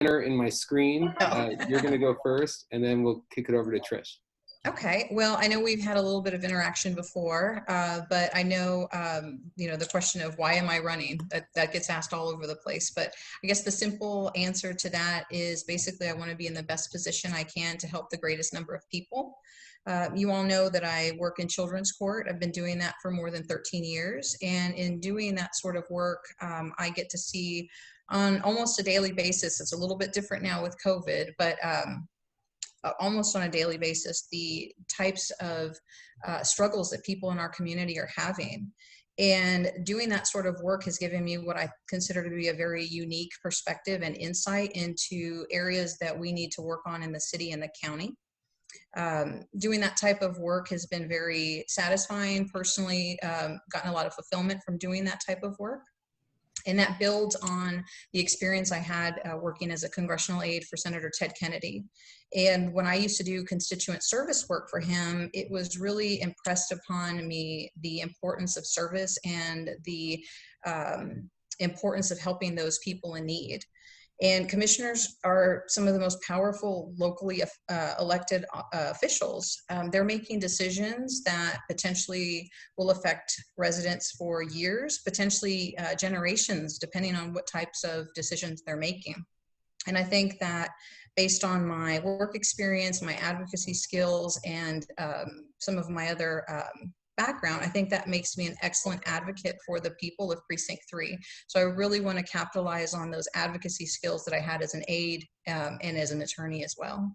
in my screen. You're going to go first, and then we'll kick it over to Trish. Okay. Well, I know we've had a little bit of interaction before, but I know, the question of why am I running, that gets asked all over the place. But I guess the simple answer to that is basically I want to be in the best position I can to help the greatest number of people. You all know that I work in children's court. I've been doing that for more than 13 years. And in doing that sort of work, I get to see on almost a daily basis. It's a little bit different now with COVID, but almost on a daily basis, the types of struggles that people in our community are having. And doing that sort of work has given me what I consider to be a very unique perspective and insight into areas that we need to work on in the city and the county. Doing that type of work has been very satisfying. Personally, gotten a lot of fulfillment from doing that type of work. And that builds on the experience I had working as a congressional aide for Senator Ted Kennedy. And when I used to do constituent service work for him, it was really impressed upon me the importance of service and the importance of helping those people in need. And commissioners are some of the most powerful locally elected officials. They're making decisions that potentially will affect residents for years, potentially generations, depending on what types of decisions they're making. And I think that based on my work experience, my advocacy skills, and some of my other background, I think that makes me an excellent advocate for the people of Precinct 3. So I really want to capitalize on those advocacy skills that I had as an aide and as an attorney as well.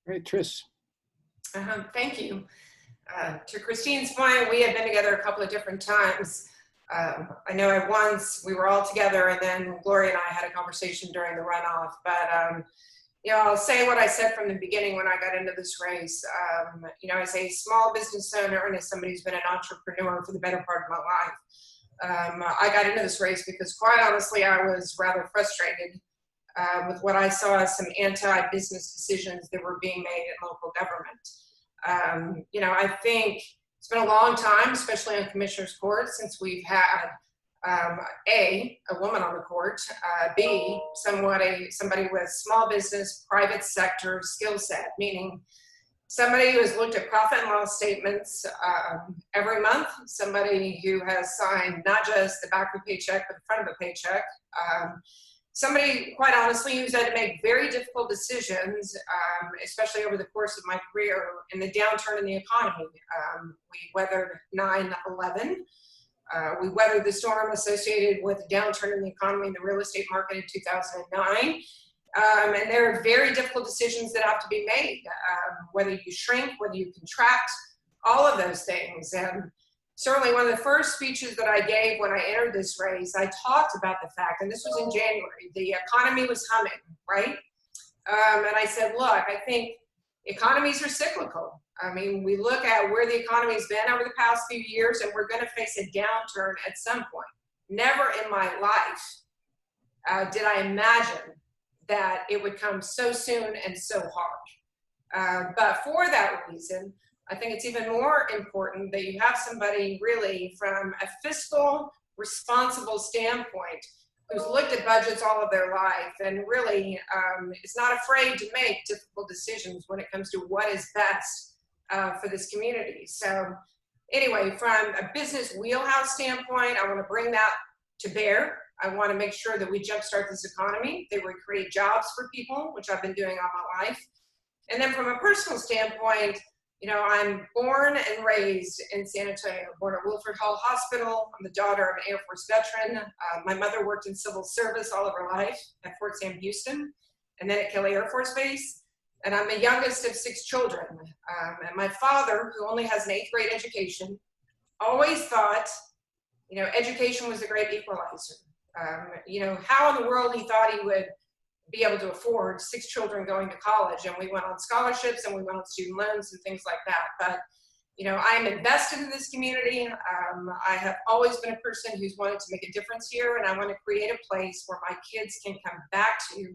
All right, Trish. Thank you. To Christine's point, we had been together a couple of different times. I know at once we were all together, and then Gloria and I had a conversation during the runoff, but I'll say what I said from the beginning when I got into this race. As a small business owner and as somebody who's been an entrepreneur for the better part of my life, I got into this race because, quite honestly, I was rather frustrated with what I saw as some anti-business decisions that were being made in local government. I think it's been a long time, especially on Commissioner's Court, since we've had a woman on the court, B, somebody with small business, private sector skill set, meaning somebody who has looked at profit and loss statements every month, somebody who has signed not just the back of a paycheck, but the front of a paycheck, somebody, quite honestly, who's had to make very difficult decisions, especially over the course of my career in the downturn in the economy. We weathered 9/11. We weathered the storm associated with the downturn in the economy and the real estate market in 2009. And there are very difficult decisions that have to be made, whether you shrink, whether you contract, all of those things. And certainly one of the first speeches that I gave when I entered this race, I talked about the fact, and this was in January, the economy was humming, right? And I said, look, I think economies are cyclical. I mean, we look at where the economy's been over the past few years, and we're going to face a downturn at some point. Never in my life did I imagine that it would come so soon and so hard. But for that reason, I think it's even more important that you have somebody really from a fiscal responsible standpoint who's looked at budgets all of their life and really is not afraid to make difficult decisions when it comes to what is best for this community. So anyway, from a business wheelhouse standpoint, I want to bring that to bear. I want to make sure that we jumpstart this economy, that we create jobs for people, which I've been doing all my life. And then from a personal standpoint, I'm born and raised in San Antonio, born at Wilford Hall Hospital. I'm the daughter of an Air Force veteran. My mother worked in civil service all of her life at Fort Sam Houston and then at Kelly Air Force Base. And I'm the youngest of 6 children. And my father, who only has an 8th grade education, always thought, education was the great equalizer. How in the world he thought he would be able to afford 6 children going to college, and we went on scholarships and we went on student loans and things like that. But, I'm invested in this community. I have always been a person who's wanted to make a difference here, and I want to create a place where my kids can come back to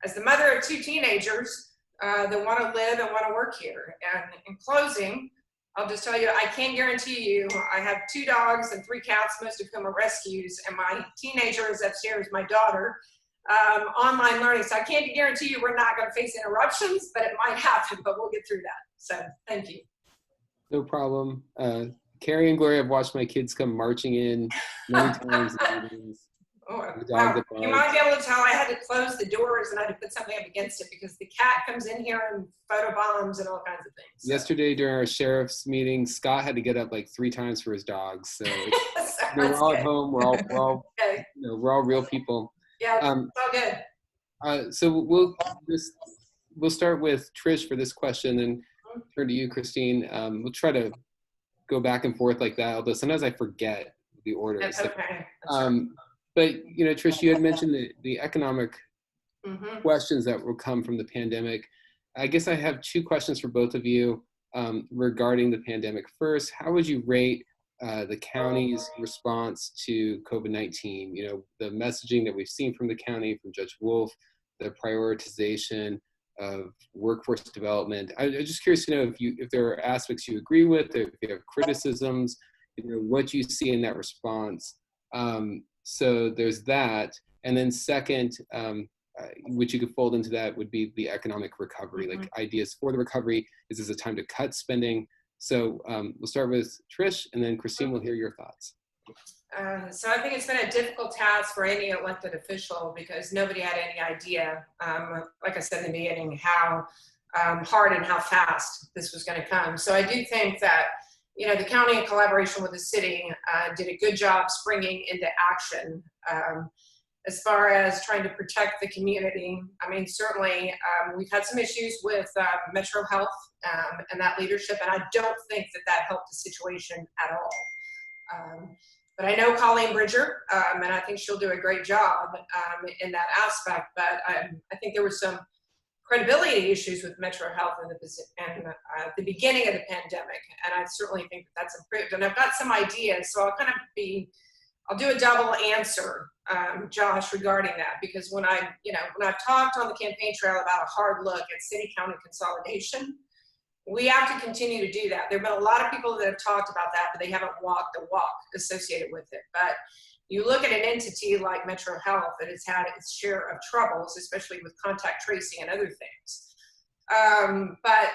as the mother of 2 teenagers that want to live and want to work here. And in closing, I'll just tell you, I can guarantee you, I have 2 dogs and 3 cats, most of whom are rescues, and my teenager is upstairs, my daughter, online learning. So I can't guarantee you we're not going to face interruptions, but it might happen, but we'll get through that. So thank you. No problem. Carrie and Gloria have watched my kids come marching in many times. Oh, wow. You might be able to tell I had to close the doors and I had to put something up against it because the cat comes in here and photobombs and all kinds of things. So. Yesterday during our sheriff's meeting, Scott had to get up like 3 times for his dogs. So we're all at home. We're all okay. We're all real people. Yeah, it's all good. So we'll start with Trish for this question, and turn to you, Christine. We'll try to go back and forth like that, although sometimes I forget the order. That's so, okay. But Trish, you had mentioned the economic questions that will come from the pandemic. I guess I have 2 questions for both of you regarding the pandemic. First, how would you rate the county's response to COVID-19? The messaging that we've seen from the county, from Judge Wolf, the prioritization of workforce development. I'm just curious to know if there are aspects you agree with, if you have criticisms, what you see in that response. So there's that. And then second, which you could fold into that, would be the economic recovery, like ideas for the recovery. Is this a time to cut spending? So we'll start with Trish, and then Christine will hear your thoughts. So I think it's been a difficult task for any elected official because nobody had any idea, like I said in the beginning, how hard and how fast this was going to come. So I do think that the county, in collaboration with the city, did a good job springing into action as far as trying to protect the community. I mean, certainly we've had some issues with Metro Health and that leadership, and I don't think that helped the situation at all. But I know Colleen Bridger, and I think she'll do a great job in that aspect, but I think there were some credibility issues with Metro Health in the beginning of the pandemic, and I certainly think that's improved. And I've got some ideas, so I'll do a double answer, Josh, regarding that, because when I've talked on the campaign trail about a hard look at city-county consolidation, we have to continue to do that. There have been a lot of people that have talked about that, but they haven't walked the walk associated with it. But you look at an entity like Metro Health that has had its share of troubles, especially with contact tracing and other things. But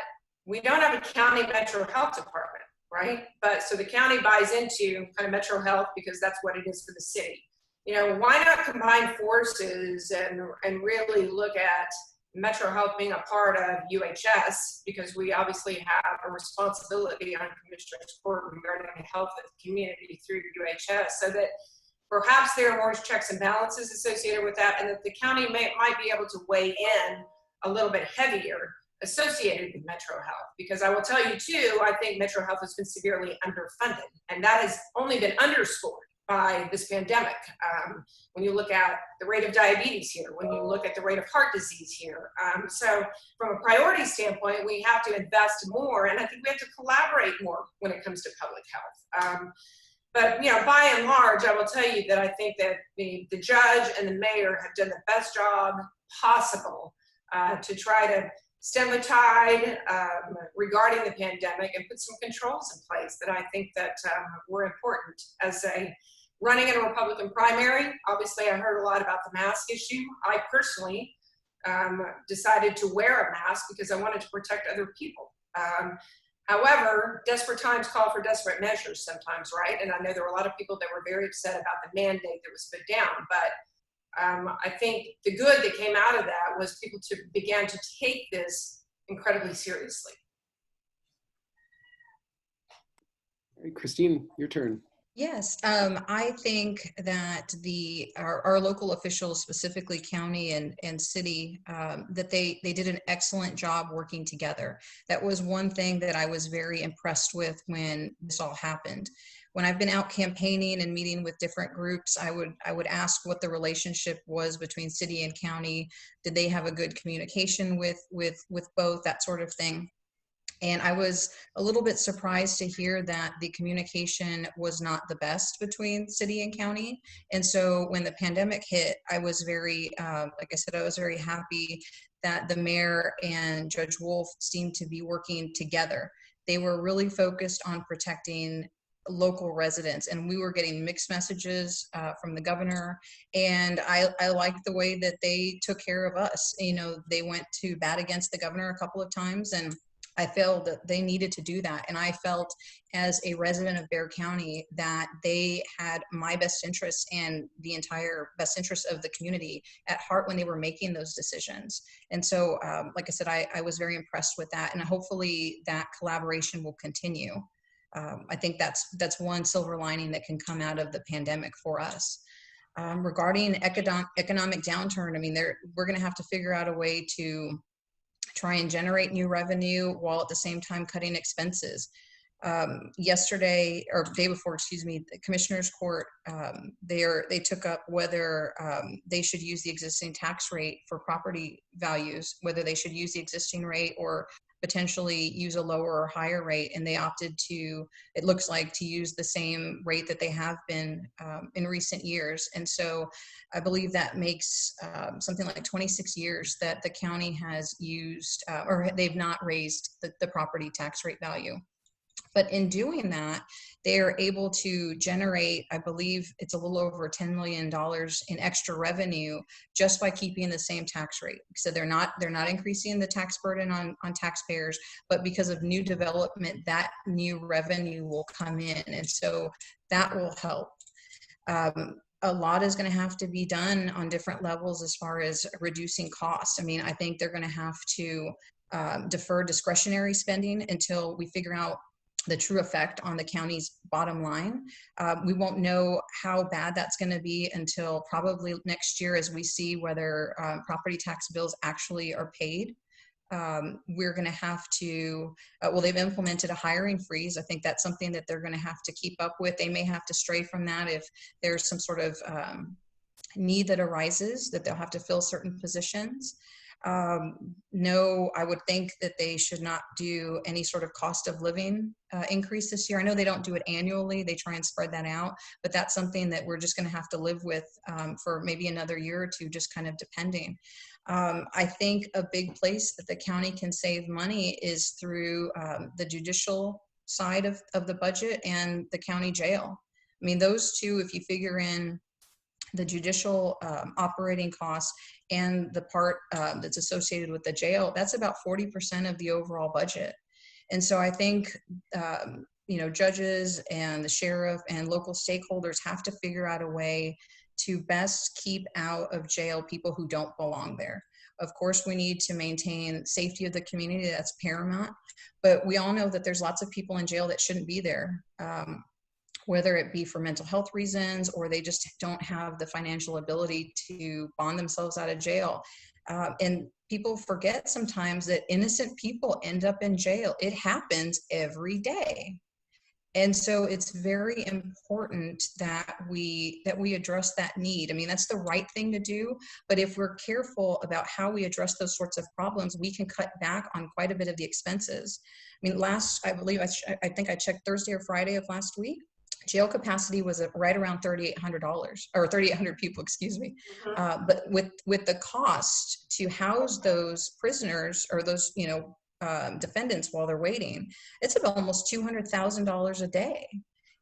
we don't have a county Metro Health department, right? But so the county buys into kind of Metro Health because that's what it is for the city. Why not combine forces and really look at Metro Health being a part of UHS, because we obviously have a responsibility on Commissioner's Court regarding the health of the community through UHS, so that perhaps there are more checks and balances associated with that, and that the county might be able to weigh in a little bit heavier associated with Metro Health. Because I will tell you too, I think Metro Health has been severely underfunded, and that has only been underscored by this pandemic. When you look at the rate of diabetes here, when you look at the rate of heart disease here. So from a priority standpoint, we have to invest more, and I think we have to collaborate more when it comes to public health. But by and large, I will tell you that I think that the judge and the mayor have done the best job possible to try to stem the tide regarding the pandemic and put some controls in place that I think that were important. As running in a Republican primary, obviously I heard a lot about the mask issue. I personally decided to wear a mask because I wanted to protect other people. However, desperate times call for desperate measures sometimes, right? And I know there were a lot of people that were very upset about the mandate that was put down, but I think the good that came out of that was people began to take this incredibly seriously. All right, Christine, your turn. Yes, I think that our local officials, specifically county and city, that they did an excellent job working together. That was one thing that I was very impressed with when this all happened. When I've been out campaigning and meeting with different groups, I would ask what the relationship was between city and county. Did they have a good communication with both, that sort of thing? And I was a little bit surprised to hear that the communication was not the best between city and county. And so when the pandemic hit, I was very, like I said, I was very happy that the mayor and Judge Wolf seemed to be working together. they were really focused on protecting local residents, and we were getting mixed messages from the governor, and I liked the way that they took care of us. You know, they went to bat against the governor a couple of times, and I felt that they needed to do that. And I felt as a resident of Bexar County that they had my best interests and the entire best interests of the community at heart when they were making those decisions. And so, like I said, I was very impressed with that, and hopefully that collaboration will continue. I think that's one silver lining that can come out of the pandemic for us. Regarding economic downturn, I mean, we're going to have to figure out a way to try and generate new revenue while at the same time cutting expenses. Yesterday, or day before, excuse me, the Commissioner's Court, they took up whether they should use the existing tax rate for property values, whether they should use the existing rate or potentially use a lower or higher rate, and they opted to, it looks like, to use the same rate that they have been in recent years. And so I believe that makes something like 26 years that the county has used, or they've not raised the property tax rate value. But in doing that, they are able to generate, I believe it's a little over $10 million in extra revenue just by keeping the same tax rate. So they're not increasing the tax burden on taxpayers, but because of new development, that new revenue will come in. And so that will help. A lot is going to have to be done on different levels as far as reducing costs. I mean, I think they're going to have to defer discretionary spending until we figure out the true effect on the county's bottom line. We won't know how bad that's going to be until probably next year, as we see whether property tax bills actually are paid. We're going to have to, well, they've implemented a hiring freeze. I think that's something that they're going to have to keep up with. They may have to stray from that if there's some sort of need that arises, that they'll have to fill certain positions. No, I would think that they should not do any sort of cost of living increase this year. I know they don't do it annually. They try and spread that out, but that's something that we're just going to have to live with for maybe another year or two, just kind of depending. I think a big place that the county can save money is through the judicial side of the budget and the county jail. I mean, those two, if you figure in the judicial operating costs and the part that's associated with the jail, that's about 40% of the overall budget. And so I think, you know, judges and the sheriff and local stakeholders have to figure out a way to best keep out of jail people who don't belong there. Of course, we need to maintain safety of the community. That's paramount. But we all know that there's lots of people in jail that shouldn't be there. Whether it be for mental health reasons or they just don't have the financial ability to bond themselves out of jail. And people forget sometimes that innocent people end up in jail. It happens every day. And so it's very important that we address that need. I mean, that's the right thing to do, but if we're careful about how we address those sorts of problems, we can cut back on quite a bit of the expenses. I mean, I think I checked Thursday or Friday of last week, jail capacity was right around $3,800 or 3,800 people, excuse me. But with the cost to house those prisoners or those, you know, defendants while they're waiting, it's about almost $200,000 a day.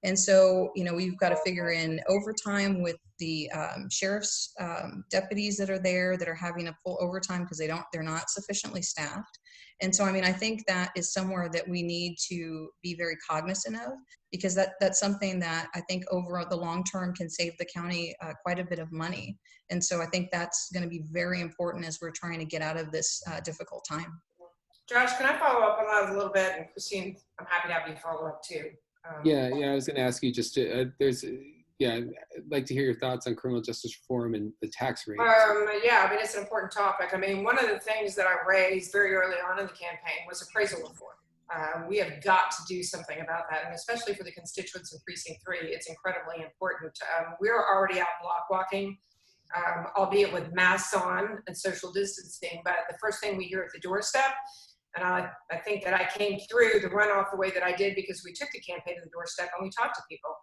And so, you know, we've got to figure in overtime with the sheriff's deputies that are there that are having to pull overtime because they're not sufficiently staffed. And so, I mean, I think that is somewhere that we need to be very cognizant of, because that's something that I think over the long term can save the county quite a bit of money. And so I think that's going to be very important as we're trying to get out of this difficult time. Josh, can I follow up on that a little bit? And Christine, I'm happy to have you follow up too. Yeah, I was going to ask you just to, I'd like to hear your thoughts on criminal justice reform and the tax rate. Yeah, I mean, it's an important topic. I mean, one of the things that I raised very early on in the campaign was appraisal reform. We have got to do something about that, and especially for the constituents in Precinct 3, it's incredibly important. We're already out block walking, albeit with masks on and social distancing, but the first thing we hear at the doorstep, and I think that I came through the runoff the way that I did because we took the campaign to the doorstep and we talked to people.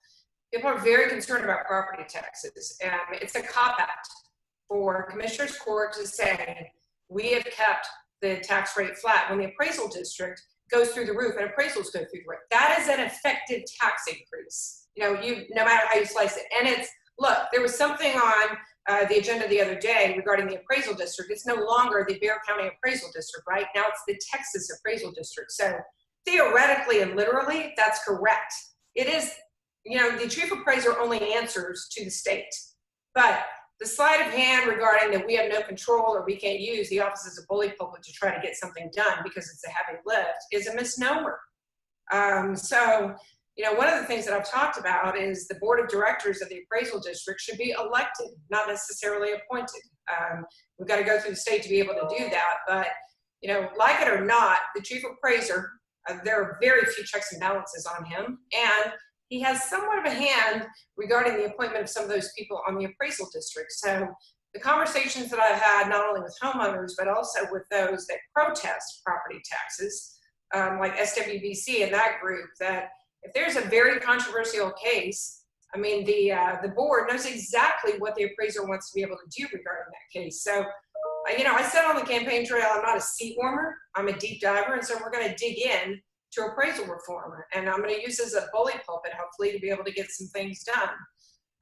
People are very concerned about property taxes, and it's a cop-out for Commissioner's Court to say, we have kept the tax rate flat when the appraisal district goes through the roof and appraisals go through the roof. That is an effective tax increase. No matter how you slice it. And it's, look, there was something on the agenda the other day regarding the appraisal district. It's no longer the Bexar County Appraisal District, right? Now it's the Texas Appraisal District. So theoretically and literally, that's correct. It is, the chief appraiser only answers to the state. But the sleight of hand regarding that we have no control or we can't use the office as a bully pulpit to try to get something done because it's a heavy lift is a misnomer. So, one of the things that I've talked about is the board of directors of the appraisal district should be elected, not necessarily appointed. We've got to go through the state to be able to do that. But, like it or not, the chief appraiser, there are very few checks and balances on him. And he has somewhat of a hand regarding the appointment of some of those people on the appraisal district. So the conversations that I've had, not only with homeowners, but also with those that protest property taxes, like SWBC and that group, that if there's a very controversial case, I mean, the board knows exactly what the appraiser wants to be able to do regarding that case. So, I said on the campaign trail, I'm not a seat warmer, I'm a deep diver, and so we're going to dig in to appraisal reform, and I'm going to use this as a bully pulpit, hopefully, to be able to get some things done.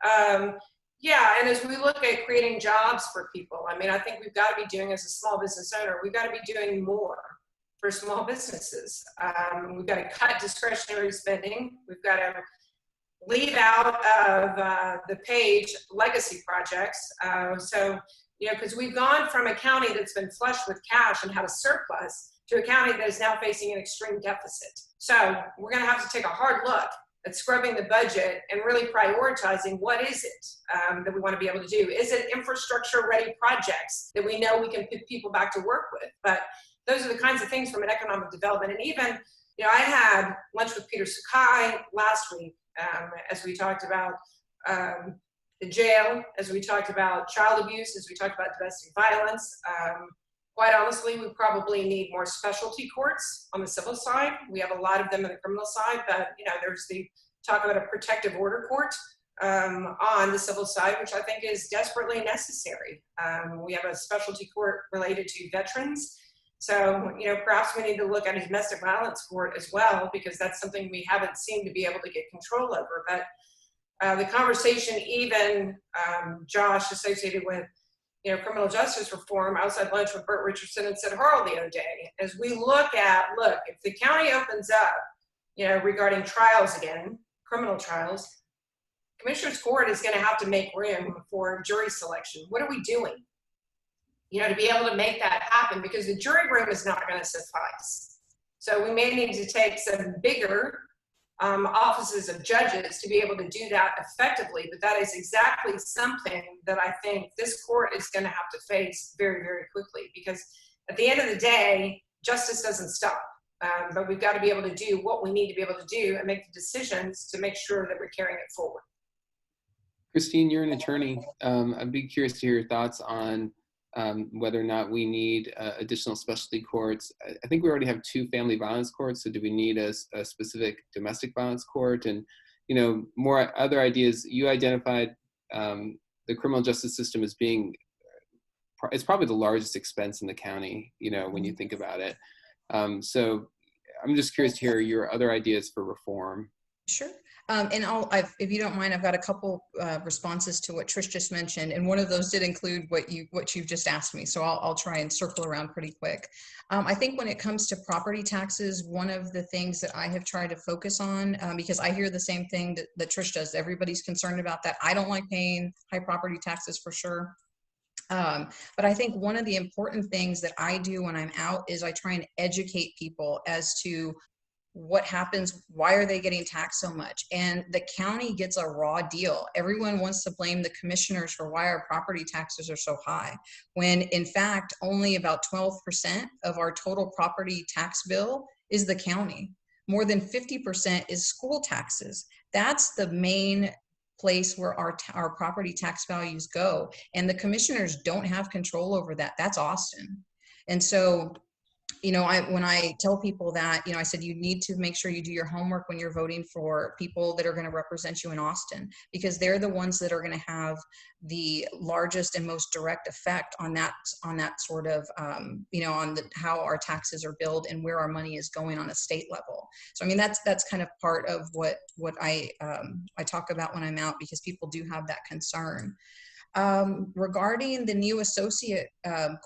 And as we look at creating jobs for people, I think we've got to be doing, as a small business owner, we've got to be doing more for small businesses. We've got to cut discretionary spending. We've got to leave out of the page legacy projects. Because we've gone from a county that's been flush with cash and had a surplus to a county that is now facing an extreme deficit. So we're going to have to take a hard look at scrubbing the budget and really prioritizing what is it that we want to be able to do. Is it infrastructure ready projects that we know we can put people back to work with? But those are the kinds of things from an economic development. And even, I had lunch with Peter Sakai last week as we talked about the jail, as we talked about child abuse, as we talked about domestic violence. Quite honestly, we probably need more specialty courts on the civil side. We have a lot of them on the criminal side, but there's the talk about a protective order court on the civil side, which I think is desperately necessary. We have a specialty court related to veterans. So, perhaps we need to look at a domestic violence court as well, because that's something we haven't seemed to be able to get control over. But the conversation, even Josh, associated with criminal justice reform, I was at lunch with Burt Richardson and Sid Harrell the other day. As we look, if the county opens up, regarding trials again, criminal trials, Commissioner's Court is going to have to make room for jury selection. What are we doing, to be able to make that happen? Because the jury room is not going to suffice. So we may need to take some bigger offices of judges to be able to do that effectively, but that is exactly something that I think this court is going to have to face very, very quickly, because at the end of the day, justice doesn't stop, but we've got to be able to do what we need to be able to do and make the decisions to make sure that we're carrying it forward. Christine, you're an attorney. I'd be curious to hear your thoughts on whether or not we need additional specialty courts. I think we already have 2 family violence courts, so do we need a specific domestic violence court? And, more other ideas. You identified the criminal justice system as being, it's probably the largest expense in the county, when you think about it. So I'm just curious to hear your other ideas for reform. Sure. And if you don't mind, I've got a couple responses to what Trish just mentioned, and one of those did include what you've just asked me. So I'll try and circle around pretty quick. I think when it comes to property taxes, one of the things that I have tried to focus on, because I hear the same thing that Trish does. Everybody's concerned about that. I don't like paying high property taxes for sure. But I think one of the important things that I do when I'm out is I try and educate people as to what happens, why are they getting taxed so much? And the county gets a raw deal. Everyone wants to blame the commissioners for why our property taxes are so high, when in fact, only about 12% of our total property tax bill is the county. More than 50% is school taxes. That's the main place where our property tax values go. And the commissioners don't have control over that. That's Austin. And so you know, when I tell people that, you know, I said, you need to make sure you do your homework when you're voting for people that are going to represent you in Austin, because they're the ones that are going to have the largest and most direct effect on that sort of, you know, on how our taxes are billed and where our money is going on a state level. So, I mean, that's kind of part of what I talk about when I'm out, because people do have that concern. Regarding the new associate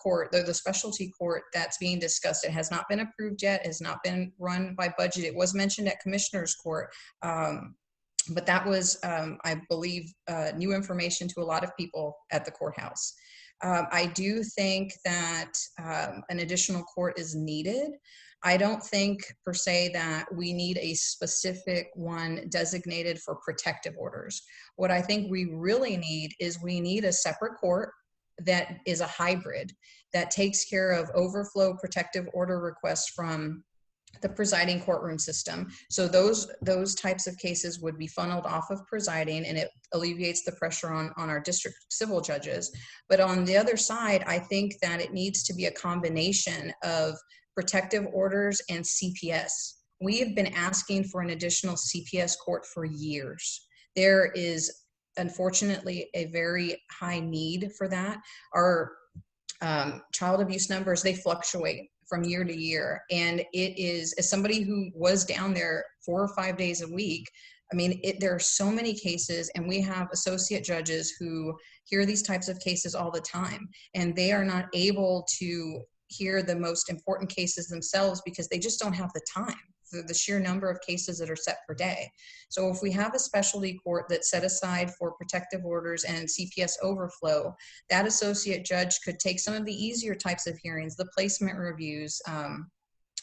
court, the specialty court that's being discussed, it has not been approved yet, has not been run by budget. It was mentioned at Commissioner's Court, but that was, I believe, new information to a lot of people at the courthouse. I do think that an additional court is needed. I don't think per se that we need a specific one designated for protective orders. What I think we really need is we need a separate court that is a hybrid, that takes care of overflow protective order requests from the presiding courtroom system. So those types of cases would be funneled off of presiding, and it alleviates the pressure on our district civil judges. But on the other side, I think that it needs to be a combination of protective orders and CPS. We have been asking for an additional CPS court for years. There is unfortunately a very high need for that. Our child abuse numbers, they fluctuate from year to year. And it is, as somebody who was down there 4 or 5 days a week, I mean, there are so many cases, and we have associate judges who hear these types of cases all the time, and they are not able to hear the most important cases themselves because they just don't have the time for the sheer number of cases that are set per day. So if we have a specialty court that's set aside for protective orders and CPS overflow, that associate judge could take some of the easier types of hearings, the placement reviews,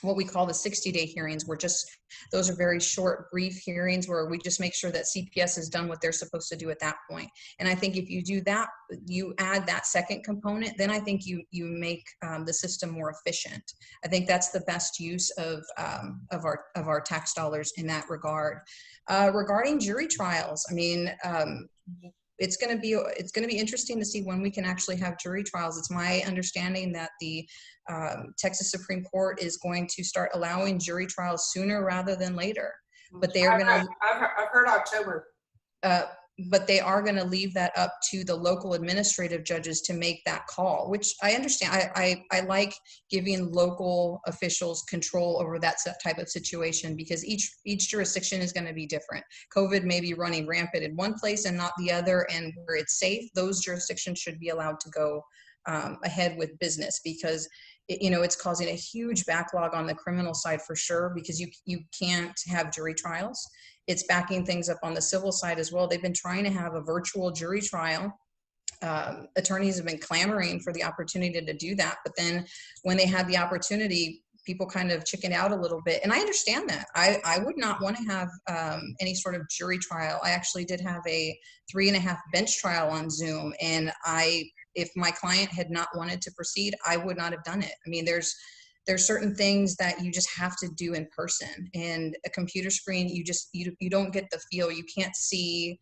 what we call the 60-day hearings, where just those are very short, brief hearings where we just make sure that CPS has done what they're supposed to do at that point. And I think if you do that, you add that second component, then I think you make the system more efficient. I think that's the best use of our tax dollars in that regard. Regarding jury trials, I mean, it's going to be interesting to see when we can actually have jury trials. It's my understanding that the Texas Supreme Court is going to start allowing jury trials sooner rather than later. But they are going to. I've heard October. But they are going to leave that up to the local administrative judges to make that call, which I understand. I like giving local officials control over that type of situation, because each jurisdiction is going to be different. COVID may be running rampant in one place and not the other, and where it's safe, those jurisdictions should be allowed to go ahead with business, because it's causing a huge backlog on the criminal side for sure, because you can't have jury trials. It's backing things up on the civil side as well. They've been trying to have a virtual jury trial. Attorneys have been clamoring for the opportunity to do that. But then when they had the opportunity, people kind of chickened out a little bit. And I understand that. I would not want to have any sort of jury trial. I actually did have a 3.5 bench trial on Zoom. And if my client had not wanted to proceed, I would not have done it. I mean, there's certain things that you just have to do in person, and a computer screen, you don't get the feel. You can't see,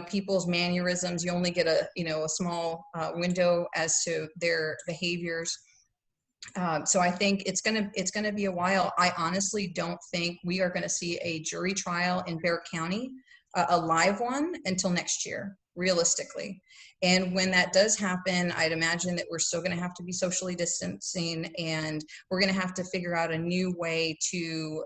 people's mannerisms. You only get a small window as to their behaviors. So I think it's gonna be a while. I honestly don't think we are gonna see a jury trial in Bexar County, a live one, until next year, realistically. And when that does happen, I'd imagine that we're still going to have to be socially distancing, and we're going to have to figure out a new way to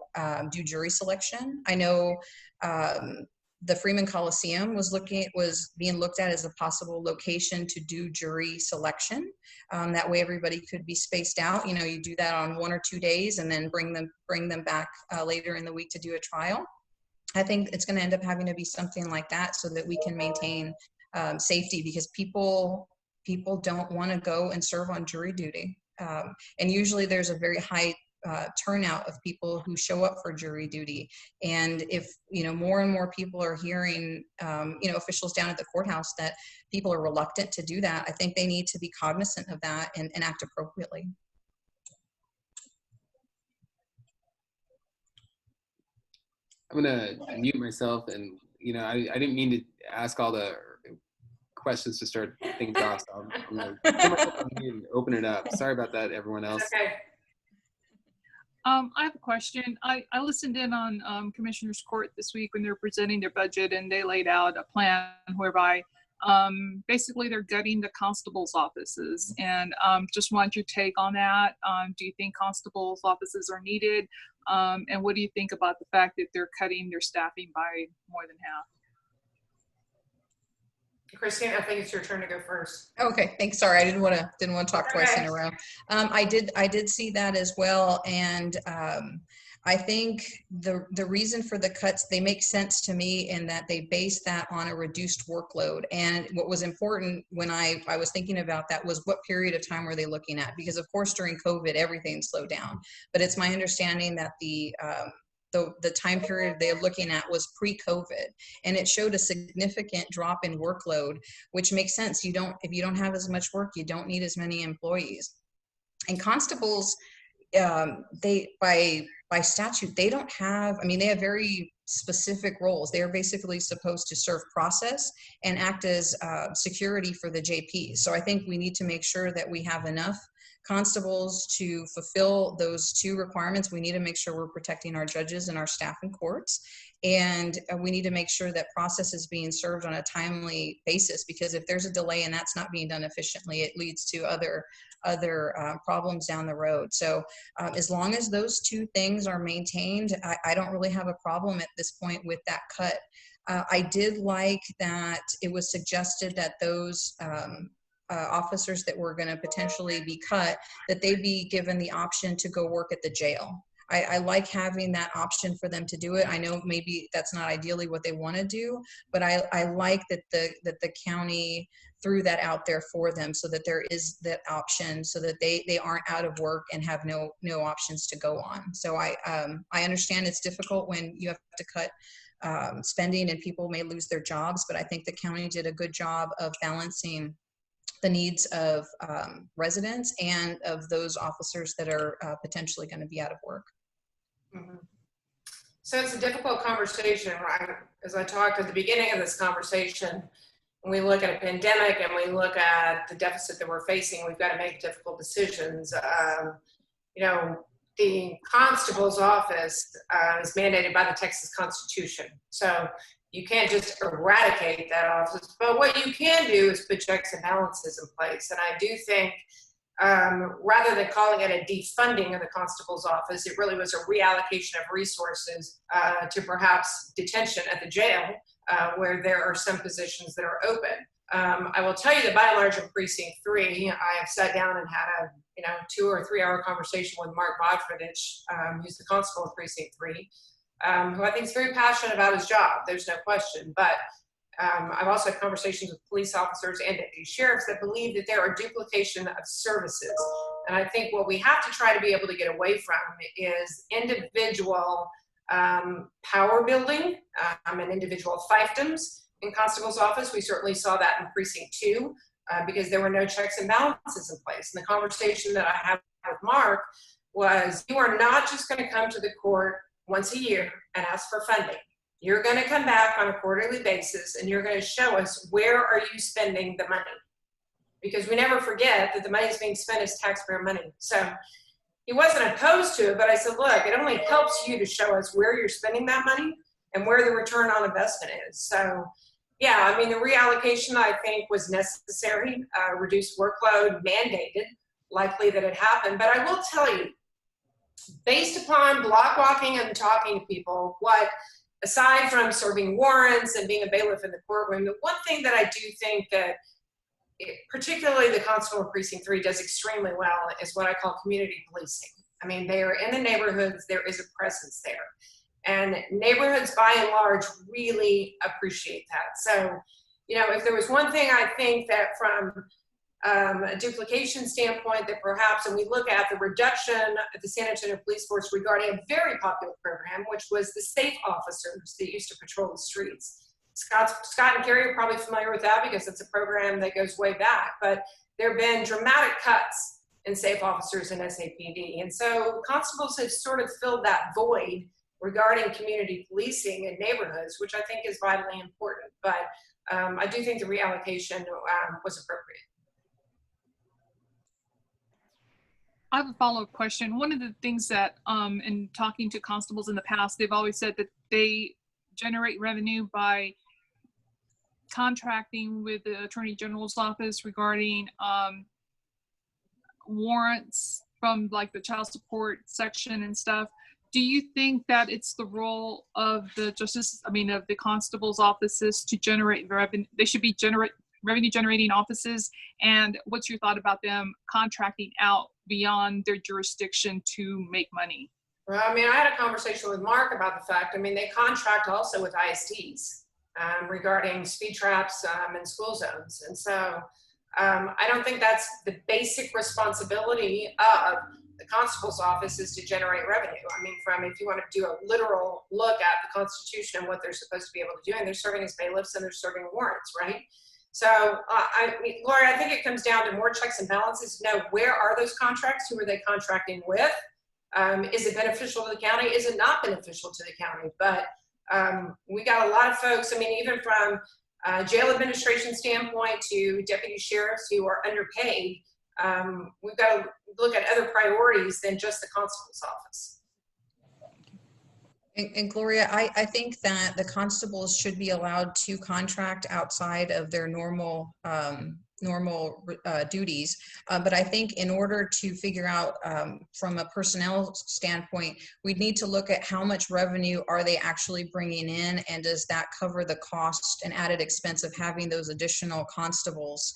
do jury selection. I know the Freeman Coliseum was being looked at as a possible location to do jury selection. That way everybody could be spaced out. You do that on 1 or 2 days and then bring them back later in the week to do a trial. I think it's going to end up having to be something like that, so that we can maintain safety, because people don't want to go and serve on jury duty. And usually there's a very high turnout of people who show up for jury duty. And if, more and more people are hearing, officials down at the courthouse that people are reluctant to do that, I think they need to be cognizant of that and act appropriately. I'm gonna mute myself, and I didn't mean to ask all the questions to start things off. So I'm going to put myself on mute and open it up. Sorry about that, everyone else. Okay. I have a question. I listened in on Commissioner's Court this week when they were presenting their budget, and they laid out a plan whereby basically they're gutting the constables' offices. And just want your take on that. Do you think constables' offices are needed? And what do you think about the fact that they're cutting their staffing by more than half? Christine, I think it's your turn to go first. Okay, thanks. Sorry, I didn't want to talk twice in a row. I did see that as well, and I think the reason for the cuts, they make sense to me in that they base that on a reduced workload. And what was important when I was thinking about that was what period of time were they looking at? Because of course during COVID everything slowed down, but it's my understanding that the time period they're looking at was pre-COVID, and it showed a significant drop in workload, which makes sense. If you don't have as much work, you don't need as many employees. And constables, they by statute, they don't have, I mean, they have very specific roles. They are basically supposed to serve process and act as security for the JPs. So I think we need to make sure that we have enough constables to fulfill those two requirements. We need to make sure we're protecting our judges and our staff in courts. And we need to make sure that process is being served on a timely basis, because if there's a delay and that's not being done efficiently, it leads to other problems down the road. So as long as those two things are maintained, I don't really have a problem at this point with that cut. I did like that it was suggested that those officers that were going to potentially be cut, that they be given the option to go work at the jail. I like having that option for them to do it. I know maybe that's not ideally what they want to do, but I like that the county threw that out there for them, so that there is that option, so that they aren't out of work and have no options to go on. So I understand it's difficult when you have to cut spending and people may lose their jobs, but I think the county did a good job of balancing the needs of residents and of those officers that are potentially going to be out of work. Mm-hmm. So it's a difficult conversation, right? As I talked at the beginning of this conversation, when we look at a pandemic and we look at the deficit that we're facing, we've got to make difficult decisions. You know, the constable's office is mandated by the Texas Constitution. So you can't just eradicate that office, but what you can do is put checks and balances in place. And I do think rather than calling it a defunding of the constable's office, it really was a reallocation of resources to perhaps detention at the jail, where there are some positions that are open. I will tell you that by and large in Precinct 3, I have sat down and had a 2 or 3 hour conversation with Mark Bodfridich, who's the constable of Precinct 3, who I think is very passionate about his job. There's no question. But I've also had conversations with police officers and sheriffs that believe that there are duplication of services. And I think what we have to try to be able to get away from is individual power building and individual fiefdoms in constable's office. We certainly saw that in Precinct 2 because there were no checks and balances in place. And the conversation that I had with Mark was, you are not just going to come to the court once a year and ask for funding. You're going to come back on a quarterly basis and you're going to show us, where are you spending the money? Because we never forget that the money is being spent as taxpayer money. So he wasn't opposed to it, but I said, look, it only helps you to show us where you're spending that money and where the return on investment is. So yeah, I mean, the reallocation I think was necessary, reduced workload mandated, likely that it happened. But I will tell you, based upon block walking and talking to people, aside from serving warrants and being a bailiff in the courtroom, the one thing that I do think that particularly the constable of Precinct 3 does extremely well is what I call community policing. I mean, they are in the neighborhoods, there is a presence there. And neighborhoods by and large really appreciate that. So, if there was one thing I think that from a duplication standpoint that perhaps, and we look at the reduction at the San Antonio Police Force regarding a very popular program, which was the safe officers that used to patrol the streets. Scott and Carrie are probably familiar with that because it's a program that goes way back, but there have been dramatic cuts in safe officers in SAPD. And so constables have sort of filled that void regarding community policing in neighborhoods, which I think is vitally important. But I do think the reallocation was appropriate. I have a follow-up question. One of the things that, in talking to constables in the past, they've always said that they generate revenue by contracting with the Attorney General's office regarding warrants from like the child support section and stuff. Do you think that it's the role of the of the constables' offices to generate revenue? They should be revenue generating offices. And what's your thought about them contracting out beyond their jurisdiction to make money? Well, I mean, I had a conversation with Mark about the fact, I mean, they contract also with ISDs regarding speed traps and school zones. And so I don't think that's the basic responsibility of the constable's office is to generate revenue. I mean, if you want to do a literal look at the Constitution and what they're supposed to be able to do, and they're serving as bailiffs and they're serving warrants, right? So, Lori, I think it comes down to more checks and balances. You know, where are those contracts? Who are they contracting with? Is it beneficial to the county? Is it not beneficial to the county? But we got a lot of folks, I mean, even from jail administration standpoint to deputy sheriffs who are underpaid, we've got to look at other priorities than just the constable's office. And Gloria, I think that the constables should be allowed to contract outside of their normal duties. But I think in order to figure out from a personnel standpoint, we'd need to look at how much revenue are they actually bringing in, and does that cover the cost and added expense of having those additional constables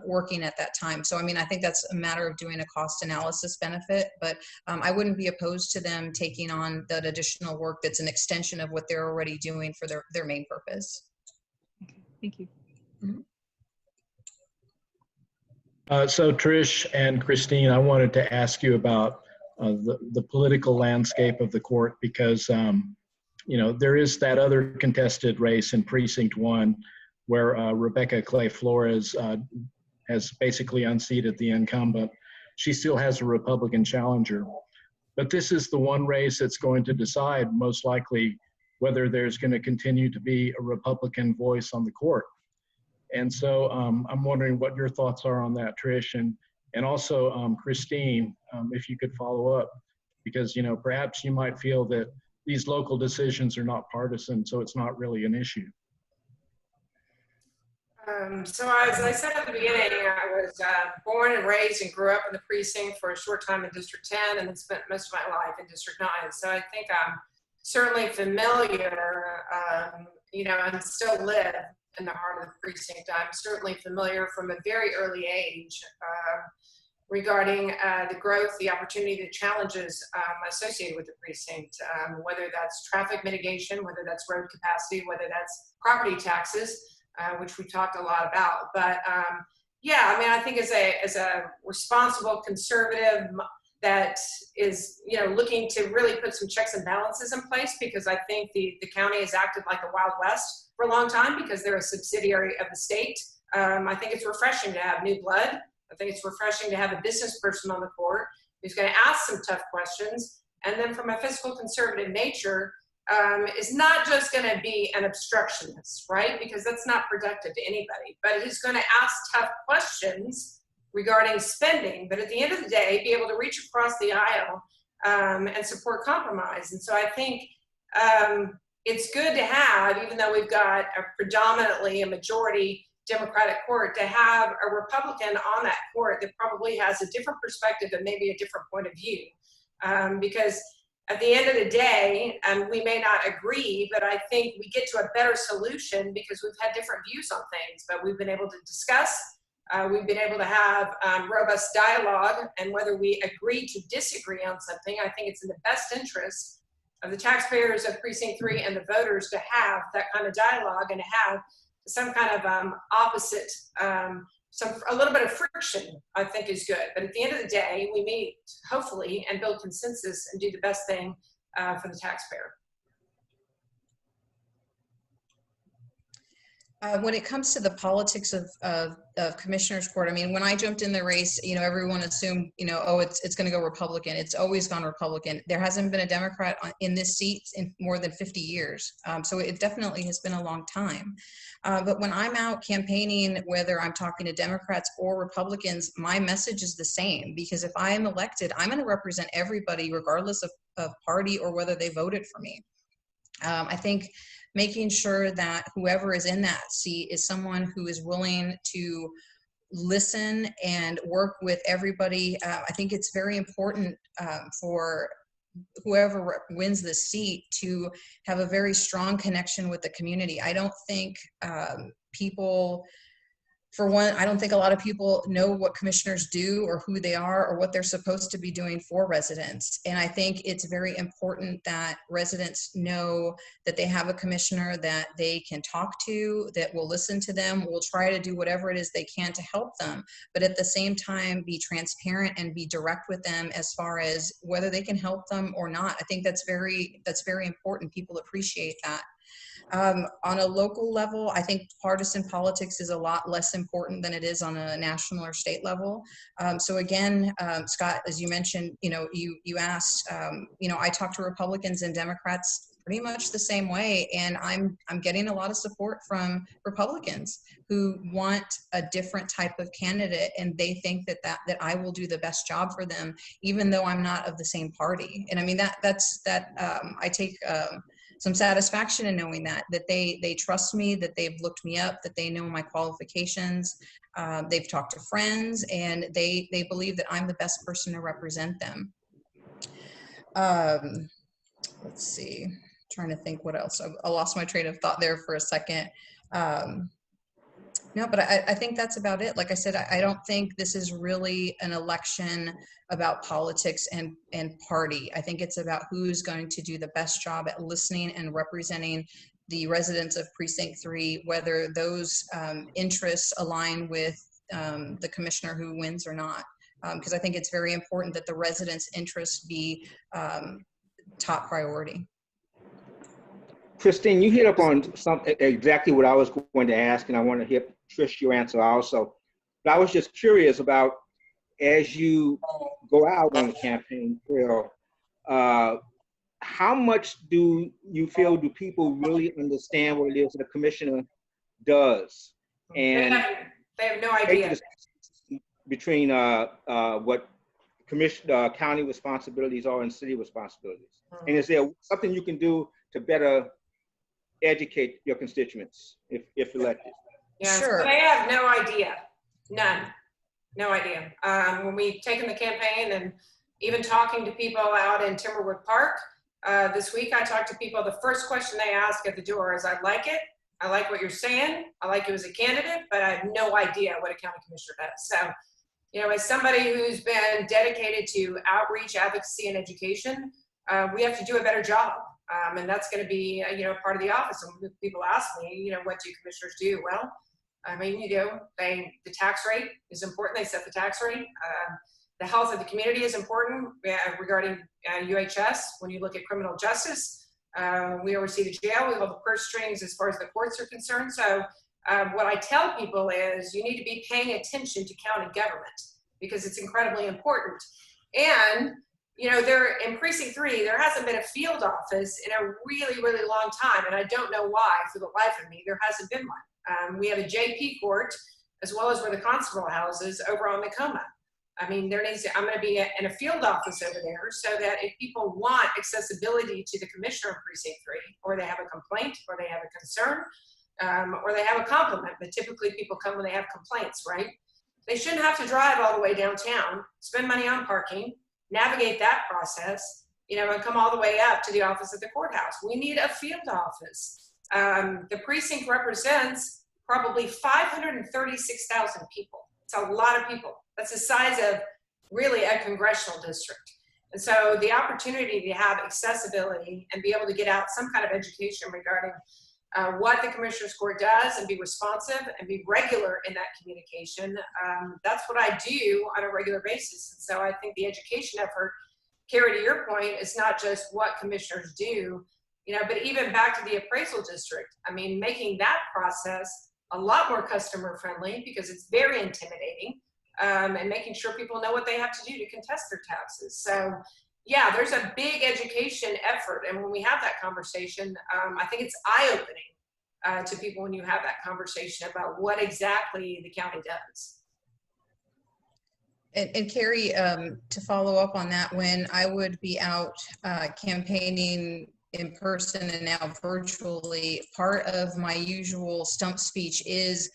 working at that time. So, I mean, I think that's a matter of doing a cost analysis benefit, but I wouldn't be opposed to them taking on that additional work that's an extension of what they're already doing for their main purpose. Okay, thank you. Mm-hmm. So Trish and Christine, I wanted to ask you about the political landscape of the court, because you know, there is that other contested race in Precinct 1 where Rebecca Clay Flores has basically unseated the incumbent. She still has a Republican challenger, but this is the one race that's going to decide most likely whether there's going to continue to be a Republican voice on the court. And so I'm wondering what your thoughts are on that, Trish, and also Christine, if you could follow up, because, you know, perhaps you might feel that these local decisions are not partisan, so it's not really an issue. So as I said at the beginning, I was born and raised and grew up in the precinct for a short time in District 10 and then spent most of my life in District 9. So I think I'm certainly familiar, you know, and still live in the heart of the precinct. I'm certainly familiar from a very early age regarding the growth, the opportunity, the challenges associated with the precinct, whether that's traffic mitigation, whether that's road capacity, whether that's property taxes, which we talked a lot about. But yeah, I mean, I think as a responsible conservative that is, you know, looking to really put some checks and balances in place, because I think the county has acted like the Wild West for a long time because they're a subsidiary of the state. I think it's refreshing to have new blood. I think it's refreshing to have a business person on the court who's going to ask some tough questions. And then from a fiscal conservative nature, is not just going to be an obstructionist, right? Because that's not productive to anybody, but it is going to ask tough questions regarding spending, but at the end of the day, be able to reach across the aisle and support compromise. And so I think it's good to have, even though we've got predominantly a majority Democratic court, to have a Republican on that court that probably has a different perspective and maybe a different point of view. Because at the end of the day, we may not agree, but I think we get to a better solution because we've had different views on things, but we've been able to discuss, we've been able to have robust dialogue, and whether we agree to disagree on something, I think it's in the best interest of the taxpayers of Precinct 3 and the voters to have that kind of dialogue and to have some kind of opposite, a little bit of friction, I think is good. But at the end of the day, we meet, hopefully, and build consensus and do the best thing for the taxpayer. When it comes to the politics of Commissioner's Court, I mean, when I jumped in the race, you know, everyone assumed, you know, oh, it's going to go Republican. It's always gone Republican. There hasn't been a Democrat in this seat in more than 50 years. So it definitely has been a long time. But when I'm out campaigning, whether I'm talking to Democrats or Republicans, my message is the same, because if I am elected, I'm going to represent everybody regardless of party or whether they voted for me. I think making sure that whoever is in that seat is someone who is willing to listen and work with everybody. I think it's very important for whoever wins this seat to have a very strong connection with the community. I don't think people, for one, I don't think a lot of people know what commissioners do or who they are or what they're supposed to be doing for residents. And I think it's very important that residents know that they have a commissioner that they can talk to, that will listen to them, will try to do whatever it is they can to help them, but at the same time be transparent and be direct with them as far as whether they can help them or not. I think that's very important. People appreciate that. On a local level, I think partisan politics is a lot less important than it is on a national or state level. So again, Scott, as you mentioned, you know, you asked, you know, I talk to Republicans and Democrats pretty much the same way, and I'm getting a lot of support from Republicans who want a different type of candidate, and they think that I will do the best job for them, even though I'm not of the same party. And I mean I take some satisfaction in knowing that they trust me, that they've looked me up, that they know my qualifications, they've talked to friends, and they believe that I'm the best person to represent them. Let's see, trying to think what else. I lost my train of thought there for a second. No, but I think that's about it. Like I said, I don't think this is really an election about politics and party. I think it's about who's going to do the best job at listening and representing the residents of Precinct 3, whether those interests align with the commissioner who wins or not. Because I think it's very important that the residents' interests be top priority. Christine, you hit up on exactly what I was going to ask, and I want to hear Trish your answer also. But I was just curious about, as you go out on the campaign trail, how much do you feel do people really understand what it is that a commissioner does? And they have no idea. Between what county responsibilities are and city responsibilities. Mm-hmm. And is there something you can do to better educate your constituents if elected? Yeah, sure. So they have no idea, none, no idea. When we've taken the campaign and even talking to people out in Timberwood Park this week, I talked to people, the first question they ask at the door is, I like it, I like what you're saying, I like you as a candidate, but I have no idea what a county commissioner does. So, you know, as somebody who's been dedicated to outreach, advocacy, and education, we have to do a better job. And that's going to be, you know, part of the office. And people ask me, you know, what do commissioners do? Well, I mean, you know, the tax rate is important. They set the tax rate. The health of the community is important regarding UHS. When you look at criminal justice, we oversee the jail. We hold the purse strings as far as the courts are concerned. So what I tell people is you need to be paying attention to county government because it's incredibly important. And you know, in Precinct 3, there hasn't been a field office in a really, really long time, and I don't know why, for the life of me, there hasn't been one. We have a JP court, as well as where the constable houses over on Macoma. I mean, I'm going to be in a field office over there so that if people want accessibility to the commissioner of Precinct 3, or they have a complaint, or they have a concern, or they have a compliment, but typically people come when they have complaints, right? They shouldn't have to drive all the way downtown, spend money on parking, navigate that process, you know, and come all the way up to the office at the courthouse. We need a field office. The precinct represents probably 536,000 people. It's a lot of people. That's the size of really a congressional district. And so the opportunity to have accessibility and be able to get out some kind of education regarding what the Commissioner's Court does and be responsive and be regular in that communication. That's what I do on a regular basis. And so I think the education effort, Carrie, to your point, is not just what commissioners do, you know, but even back to the appraisal district. I mean, making that process a lot more customer friendly because it's very intimidating, and making sure people know what they have to do to contest their taxes. So yeah, there's a big education effort. And when we have that conversation, I think it's eye-opening to people when you have that conversation about what exactly the county does. And Carrie, to follow up on that, when I would be out campaigning in person and now virtually, part of my usual stump speech is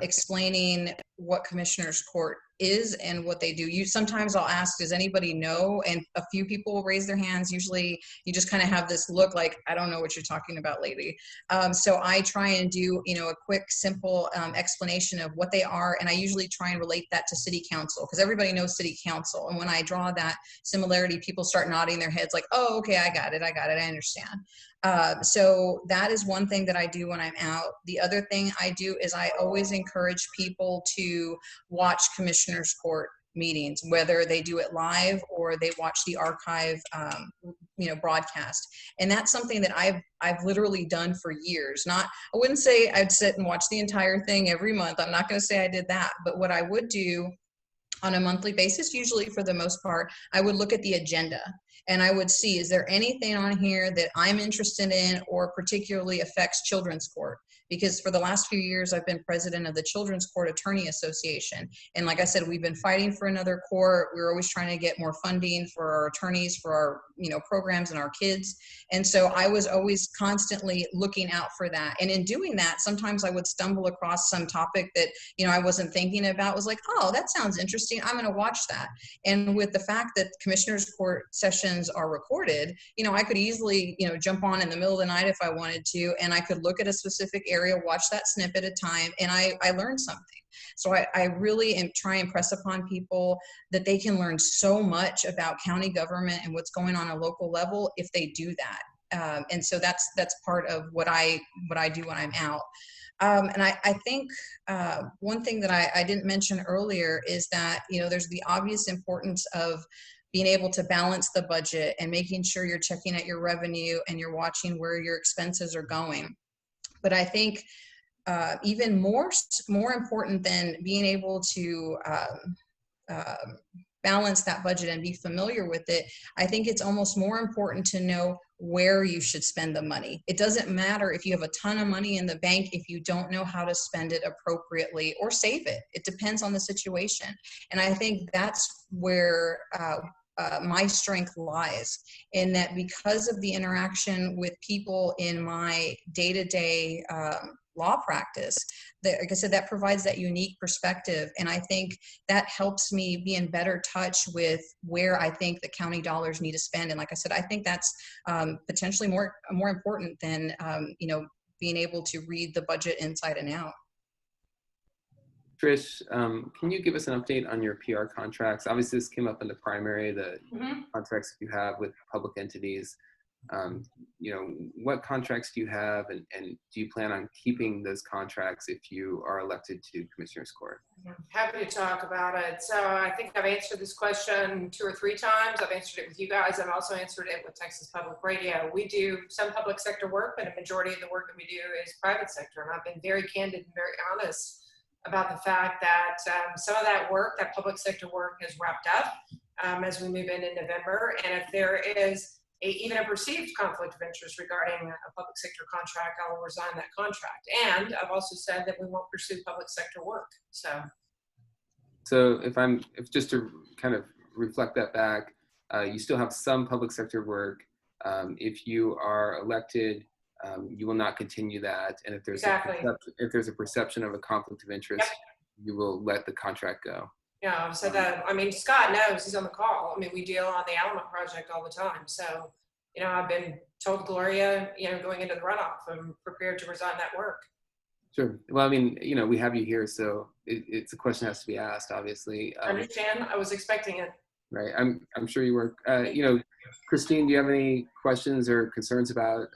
explaining what Commissioner's Court is and what they do. Sometimes I'll ask, does anybody know? And a few people will raise their hands. Usually you just kind of have this look like, I don't know what you're talking about, lady. So I try and do, a quick, simple explanation of what they are. And I usually try and relate that to city council, because everybody knows city council. And when I draw that similarity, people start nodding their heads like, oh, okay, I got it, I understand. So that is one thing that I do when I'm out. The other thing I do is I always encourage people to watch Commissioner's Court meetings, whether they do it live or they watch the archive, broadcast. And that's something that I've literally done for years. I wouldn't say I'd sit and watch the entire thing every month. I'm not going to say I did that, but what I would do on a monthly basis, usually for the most part, I would look at the agenda and I would see, is there anything on here that I'm interested in or particularly affects Children's Court? Because for the last few years, I've been president of the Children's Court Attorney Association. And like I said, we've been fighting for another court. We're always trying to get more funding for our attorneys, for our programs and our kids. And so I was always constantly looking out for that. And in doing that, sometimes I would stumble across some topic that, I wasn't thinking about. Was like, oh, that sounds interesting. I'm going to watch that. And with the fact that Commissioner's Court sessions are recorded, I could easily, jump on in the middle of the night if I wanted to, and I could look at a specific area, watch that snippet at a time, and I learned something. So I really try and press upon people that they can learn so much about county government and what's going on a local level if they do that. And so that's part of what I do when I'm out. And I think one thing that I didn't mention earlier is that, there's the obvious importance of being able to balance the budget and making sure you're checking at your revenue and you're watching where your expenses are going. But I think even more important than being able to balance that budget and be familiar with it, I think it's almost more important to know where you should spend the money. It doesn't matter if you have a ton of money in the bank if you don't know how to spend it appropriately or save it. It depends on the situation. And I think that's where my strength lies, in that because of the interaction with people in my day-to-day law practice, that, like I said, that provides that unique perspective. And I think that helps me be in better touch with where I think the county dollars need to spend. And like I said, I think that's potentially more important than, being able to read the budget inside and out. Trish, can you give us an update on your PR contracts? Obviously, this came up in the primary, the contracts you have with public entities. What contracts do you have, and do you plan on keeping those contracts if you are elected to Commissioner's Court? Happy to talk about it. So I think I've answered this question 2 or 3 times. I've answered it with you guys. I've also answered it with Texas Public Radio. We do some public sector work, but a majority of the work that we do is private sector. And I've been very candid and very honest about the fact that some of that work, that public sector work, has wrapped up as we move in November. And if there is even a perceived conflict of interest regarding a public sector contract, I will resign that contract. And I've also said that we won't pursue public sector work. So if just to kind of reflect that back, you still have some public sector work. If you are elected, you will not continue that. And if there's a perception of a conflict of interest, you will let the contract go. Yeah, so that, Scott knows, he's on the call. We deal on the Alamo project all the time. So, I've been told Gloria, going into the runoff, I'm prepared to resign that work. Sure. Well, we have you here, so it's a question that has to be asked, obviously. I understand. I was expecting it. Right. I'm sure you were. Christine, do you have any questions or concerns about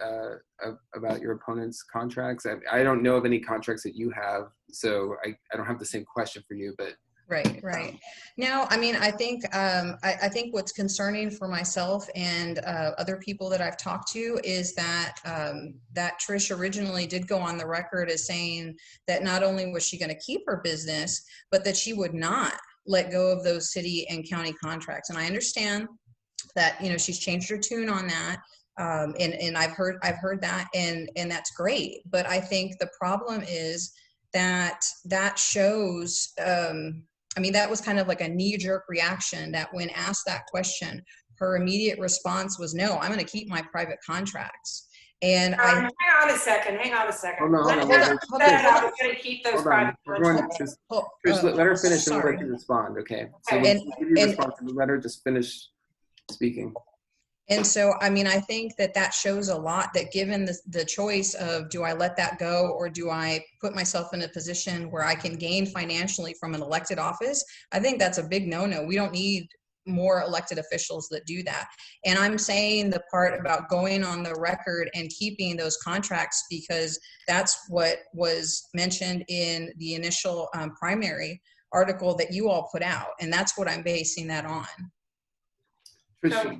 your opponent's contracts? I don't know of any contracts that you have, so I don't have the same question for you, but Right, right. No, I mean, I think I think what's concerning for myself and other people that I've talked to is that that Trish originally did go on the record as saying that not only was she going to keep her business, but that she would not let go of those city and county contracts. And I understand that, you know, she's changed her tune on that. And I've heard that, and that's great. But I think the problem is that shows, I mean, that was kind of like a knee-jerk reaction, that when asked that question, her immediate response was, no, I'm going to keep my private contracts. And hang on a second. Hold on. I was going to keep those private contracts. Trish, let her finish and we'll let you respond, okay? So we'll give you a response and let her just finish speaking. And so, I mean, I think that shows a lot, that given the choice of, do I let that go, or do I put myself in a position where I can gain financially from an elected office? I think that's a big no-no. We don't need more elected officials that do that. And I'm saying the part about going on the record and keeping those contracts because that's what was mentioned in the initial primary article that you all put out. And that's what I'm basing that on. So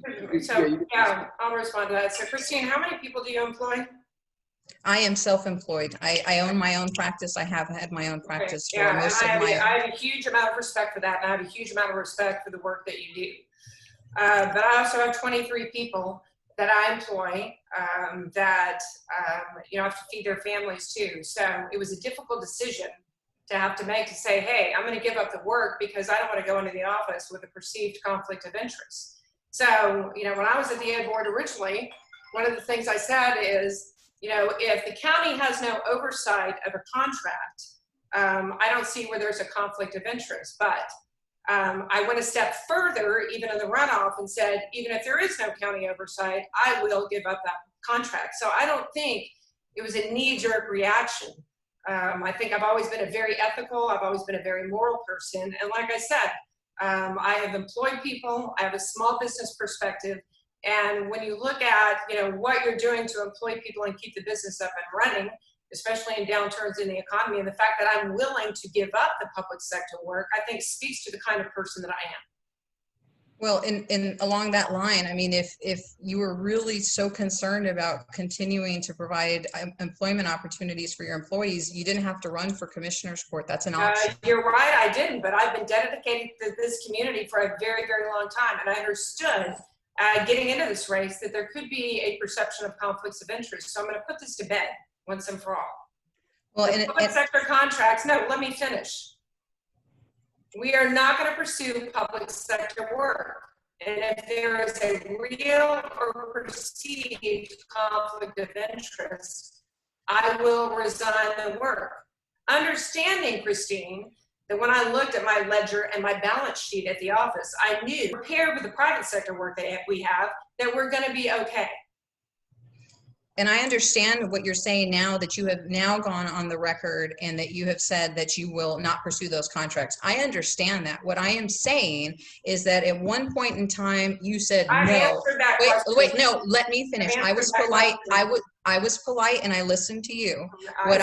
yeah, I'll respond to that. So Christine, how many people do you employ? I am self-employed. I own my own practice. I have had my own practice for most of my. I have a huge amount of respect for that, and I have a huge amount of respect for the work that you do. But I also have 23 people that I employ that you know, have to feed their families too. So it was a difficult decision to have to make, to say, hey, I'm going to give up the work because I don't want to go into the office with a perceived conflict of interest. So, you know, when I was at the Ed Board originally, one of the things I said is, you know, if the county has no oversight of a contract, I don't see where there's a conflict of interest. But I went a step further, even in the runoff, and said, even if there is no county oversight, I will give up that contract. So I don't think it was a knee-jerk reaction. I think I've always been a very ethical, I've always been a very moral person. And like I said, I have employed people, I have a small business perspective, and when you look at, you know, what you're doing to employ people and keep the business up and running, especially in downturns in the economy, and the fact that I'm willing to give up the public sector work, I think speaks to the kind of person that I am. Well, in along that line, I mean, if you were really so concerned about continuing to provide employment opportunities for your employees, you didn't have to run for commissioner's court. That's an option. You're right, I didn't, but I've been dedicated to this community for a very, very long time, and I understood getting into this race that there could be a perception of conflicts of interest. So I'm going to put this to bed once and for all. Well, public sector contracts, no, let me finish. We are not going to pursue public sector work. And if there is a real or perceived conflict of interest, I will resign the work. Understanding, Christine, that when I looked at my ledger and my balance sheet at the office, I knew, prepared with the private sector work that we have, that we're going to be okay. And I understand what you're saying now, that you have now gone on the record and that you have said that you will not pursue those contracts. I understand that. What I am saying is that at one point in time you said no. Wait, no, let me finish. I was polite. I was polite and I listened to you. What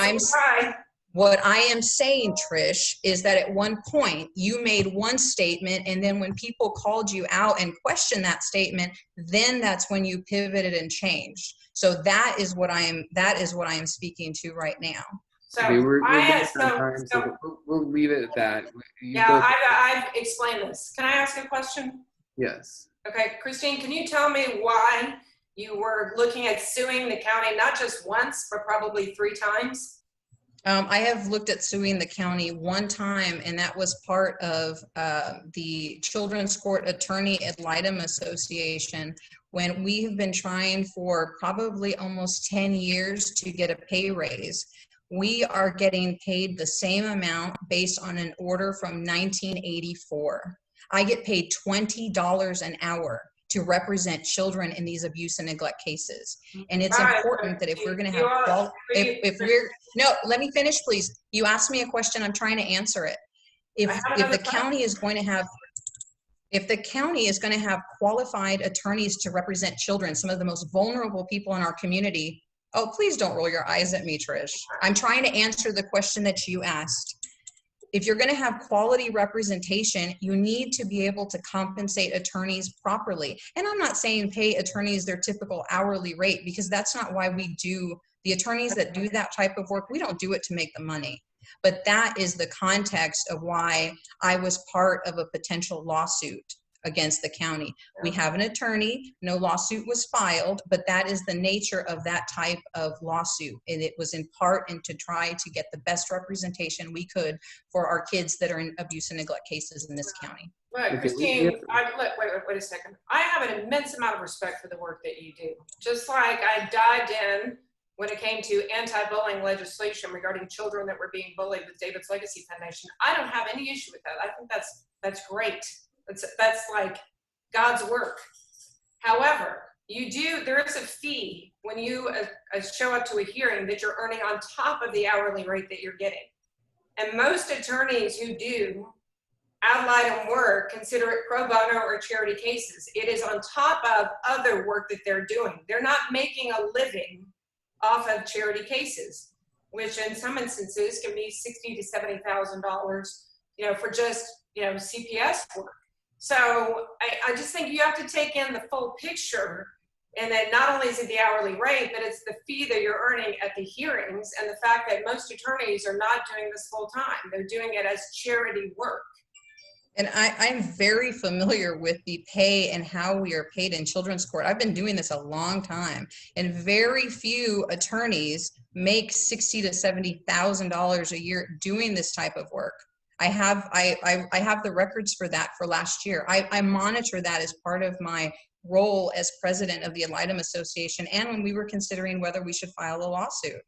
I am saying, Trish, is that at one point you made one statement, and then when people called you out and questioned that statement, then that's when you pivoted and changed. So that is what I am speaking to right now. So okay, we're we'll leave it at that. I've explained this. Can I ask a question? Yes. Okay, Christine, can you tell me why you were looking at suing the county, not just once, but probably 3 times? I have looked at suing the county one time, and that was part of the Children's Court Attorney Ad Litem Association, when we have been trying for probably almost 10 years to get a pay raise. We are getting paid the same amount based on an order from 1984. I get paid $20 an hour to represent children in these abuse and neglect cases. And it's important that if we're going to have, no, let me finish, please. You asked me a question, I'm trying to answer it. If the county is going to have, if the county is going to have qualified attorneys to represent children, some of the most vulnerable people in our community, oh, please don't roll your eyes at me, Trish. I'm trying to answer the question that you asked. If you're going to have quality representation, you need to be able to compensate attorneys properly. And I'm not saying pay attorneys their typical hourly rate, because that's not why we do, the attorneys that do that type of work, we don't do it to make the money. But that is the context of why I was part of a potential lawsuit against the county. We have an attorney, no lawsuit was filed, but that is the nature of that type of lawsuit. And it was in part and to try to get the best representation we could for our kids that are in abuse and neglect cases in this county. Look, Christine, wait a second. I have an immense amount of respect for the work that you do. Just like I dived in when it came to anti-bullying legislation regarding children that were being bullied with David's Legacy Foundation. I don't have any issue with that. I think that's great. That's like God's work. However, there is a fee when you show up to a hearing that you're earning on top of the hourly rate that you're getting. And most attorneys who do ad litem work consider it pro bono or charity cases. It is on top of other work that they're doing. They're not making a living off of charity cases, which in some instances can be $60,000 to $70,000, for just, CPS work. So I just think you have to take in the full picture, and that not only is it the hourly rate, but it's the fee that you're earning at the hearings, and the fact that most attorneys are not doing this full time. They're doing it as charity work. And I'm very familiar with the pay and how we are paid in children's court. I've been doing this a long time, and very few attorneys make $60,000 to $70,000 a year doing this type of work. I have the records for that for last year. I monitor that as part of my role as president of the Ad litem Association, and when we were considering whether we should file a lawsuit.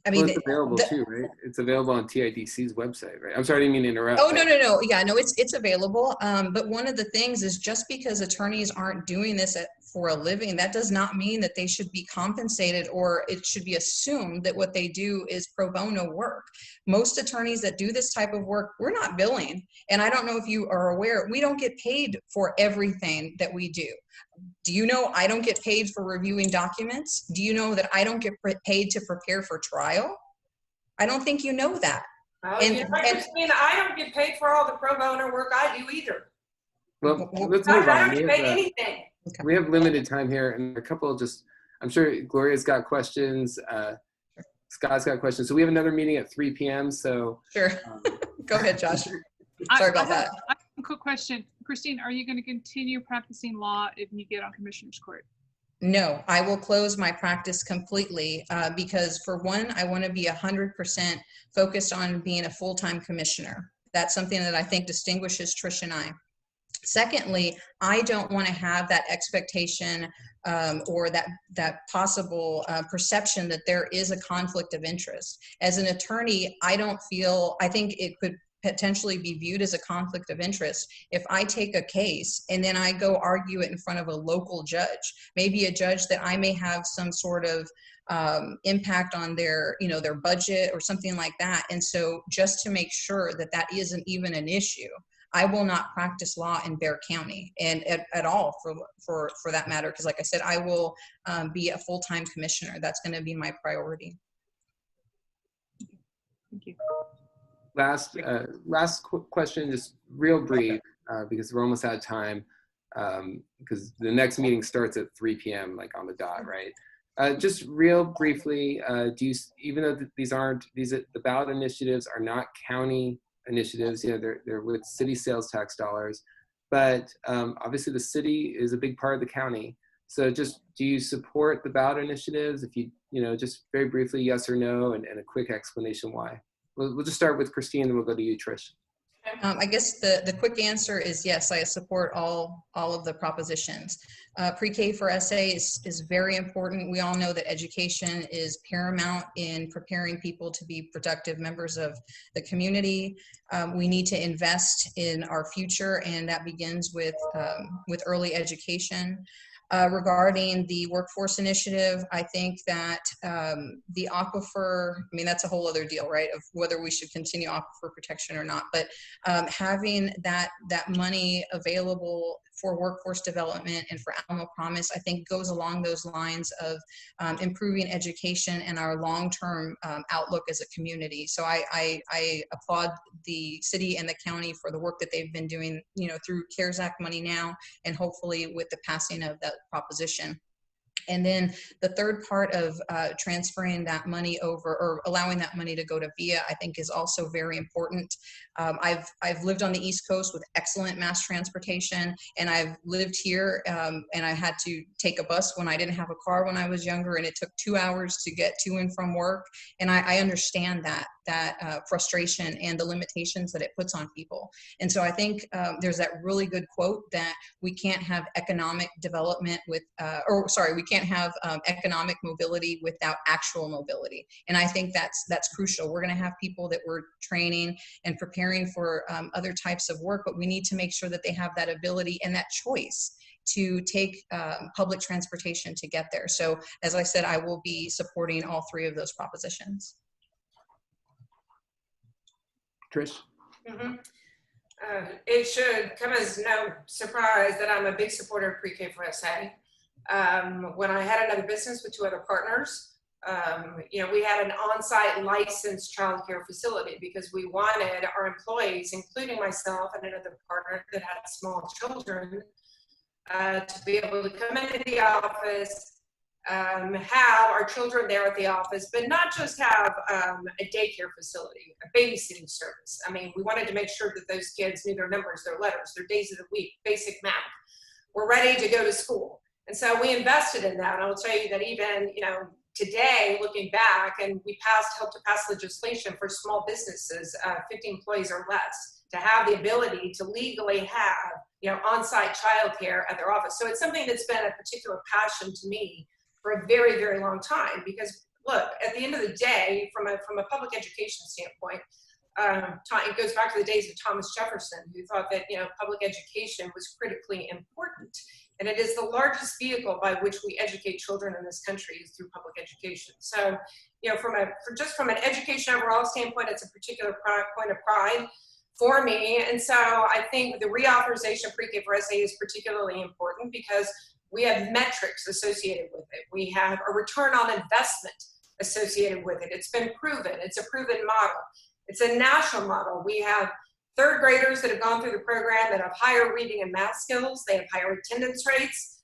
It's available too, right? It's available on TIDC's website, right? I'm sorry, I didn't mean to interrupt. Oh, no. Yeah, no, it's available. But one of the things is, just because attorneys aren't doing this for a living, that does not mean that they should be compensated, or it should be assumed that what they do is pro bono work. Most attorneys that do this type of work, we're not billing. And I don't know if you are aware, we don't get paid for everything that we do. Do you know I don't get paid for reviewing documents? Do you know that I don't get paid to prepare for trial? I don't think you know that. Christine, I don't get paid for all the pro bono work I do either. Well, let's move on. I don't get paid anything. Okay. We have limited time here, and a couple I'm sure Gloria's got questions. Scott's got questions. So we have another meeting at 3 p.m. So sure. Go ahead, Josh. Sorry about that. I have a quick question. Christine, are you going to continue practicing law if you get on Commissioner's Court? No, I will close my practice completely because, for one, I want to be 100% focused on being a full-time commissioner. That's something that I think distinguishes Trish and I. Secondly, I don't want to have that expectation or that possible perception that there is a conflict of interest. As an attorney, I think it could potentially be viewed as a conflict of interest if I take a case and then I go argue it in front of a local judge, maybe a judge that I may have some sort of impact on their budget or something like that. And so, just to make sure that that isn't even an issue, I will not practice law in Bexar County, and at all for that matter, because like I said, I will be a full-time commissioner. That's going to be my priority. Thank you. last question, just real brief, because we're almost out of time, because the next meeting starts at 3 p.m. like on the dot, right? Just real briefly, even though the ballot initiatives are not county initiatives, they're with city sales tax dollars, but obviously the city is a big part of the county. So just, do you support the ballot initiatives? If you just very briefly, yes or no, and a quick explanation why. We'll just start with Christine, and we'll go to you, Trish. I guess the quick answer is yes, I support all of the propositions. Pre-K for SA is very important. We all know that education is paramount in preparing people to be productive members of the community. We need to invest in our future, and that begins with early education. Regarding the workforce initiative, I think that the aquifer, that's a whole other deal, right, of whether we should continue aquifer protection or not, but having that money available for workforce development and for Alamo Promise, I think goes along those lines of improving education and our long-term outlook as a community. So I applaud the city and the county for the work that they've been doing, you know, through CARES Act money now, and hopefully with the passing of that proposition. And then the third part of transferring that money over, or allowing that money to go to VIA, I think is also very important. I've lived on the East Coast with excellent mass transportation, and I've lived here and I had to take a bus when I didn't have a car when I was younger, and it took 2 hours to get to and from work. And I understand that frustration and the limitations that it puts on people. And so I think there's that really good quote that we can't have economic development we can't have economic mobility without actual mobility. And I think that's crucial. We're going to have people that we're training and preparing for other types of work, but we need to make sure that they have that ability and that choice to take public transportation to get there. So as I said, I will be supporting all three of those propositions. Trish? Mm-hmm. It should come as no surprise that I'm a big supporter of pre-K for SA. When I had another business with 2 other partners, you know, we had an on-site licensed childcare facility because we wanted our employees, including myself and another partner that had small children, to be able to come into the office, have our children there at the office, but not just have a daycare facility, a babysitting service. I mean, we wanted to make sure that those kids knew their numbers, their letters, their days of the week, basic math, were ready to go to school. And so we invested in that. And I'll tell you that even, you know, today, looking back, and we helped to pass legislation for small businesses, 50 employees or less, to have the ability to legally have, you know, on-site childcare at their office. So it's something that's been a particular passion to me for a very, very long time, because look, at the end of the day, from a public education standpoint, it goes back to the days of Thomas Jefferson, who thought that, you know, public education was critically important. And it is the largest vehicle by which we educate children in this country is through public education. So, you know, just from an education overall standpoint, it's a particular point of pride for me. And so I think the reauthorization of pre-K for SA is particularly important because we have metrics associated with it. We have a return on investment associated with it. It's been proven. It's a proven model. It's a national model. We have 3rd graders that have gone through the program that have higher reading and math skills. They have higher attendance rates.